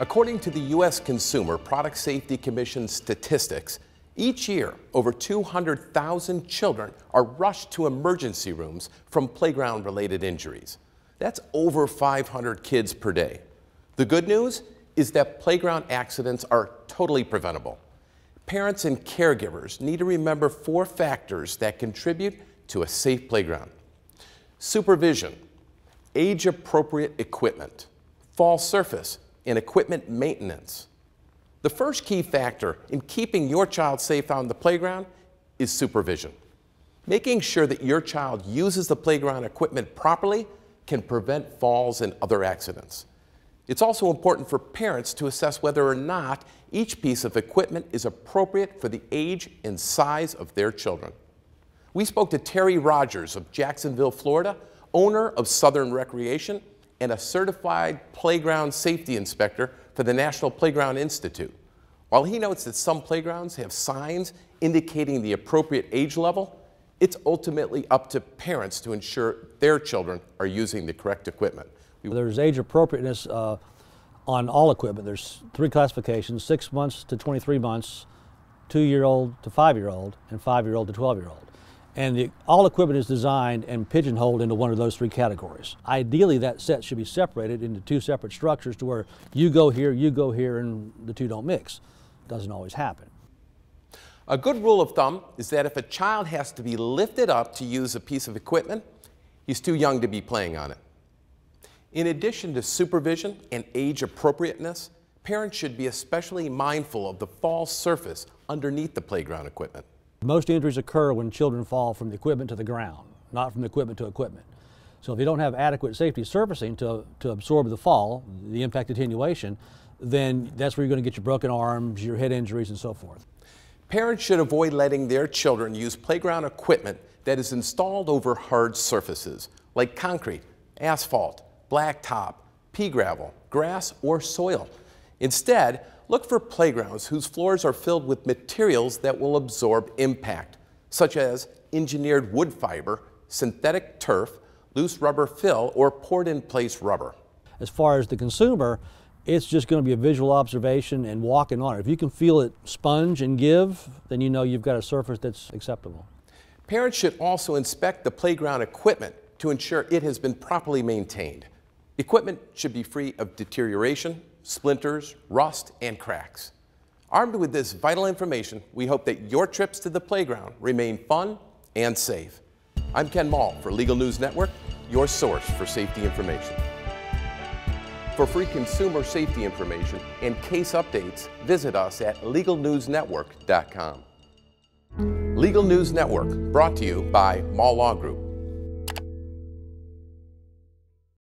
According to the U.S. Consumer Product Safety Commission statistics, each year over 200,000 children are rushed to emergency rooms from playground-related injuries. That's over 500 kids per day. The good news is that playground accidents are totally preventable. Parents and caregivers need to remember 4 factors that contribute to a safe playground: supervision, age-appropriate equipment, fall surface, and equipment maintenance. The first key factor in keeping your child safe on the playground is supervision. Making sure that your child uses the playground equipment properly can prevent falls and other accidents. It's also important for parents to assess whether or not each piece of equipment is appropriate for the age and size of their children. We spoke to Terry Rogers of Jacksonville, Florida, owner of Southern Recreation and a certified playground safety inspector for the National Playground Institute. While he notes that some playgrounds have signs indicating the appropriate age level, it's ultimately up to parents to ensure their children are using the correct equipment. There's age appropriateness on all equipment. There's 3 classifications: 6 months to 23 months, 2-year-old to 5-year-old, and 5-year-old to 12-year-old. And all equipment is designed and pigeonholed into one of those 3 categories. Ideally, that set should be separated into 2 separate structures to where you go here, and the 2 don't mix. Doesn't always happen. A good rule of thumb is that if a child has to be lifted up to use a piece of equipment, he's too young to be playing on it. In addition to supervision and age appropriateness, parents should be especially mindful of the fall surface underneath the playground equipment. Most injuries occur when children fall from the equipment to the ground, not from the equipment to equipment. So if you don't have adequate safety surfacing to absorb the fall, the impact attenuation, then that's where you're going to get your broken arms, your head injuries, and so forth. Parents should avoid letting their children use playground equipment that is installed over hard surfaces like concrete, asphalt, blacktop, pea gravel, grass, or soil. Instead, look for playgrounds whose floors are filled with materials that will absorb impact, such as engineered wood fiber, synthetic turf, loose rubber fill, or poured-in-place rubber. As far as the consumer, it's just going to be a visual observation and walking on it. If you can feel it sponge and give, then you know you've got a surface that's acceptable. Parents should also inspect the playground equipment to ensure it has been properly maintained. Equipment should be free of deterioration, splinters, rust, and cracks. Armed with this vital information, we hope that your trips to the playground remain fun and safe. I'm Ken Moll for Legal News Network, your source for safety information. For free consumer safety information and case updates, visit us at LegalNewsNetwork.com. Legal News Network, brought to you by Moll Law Group.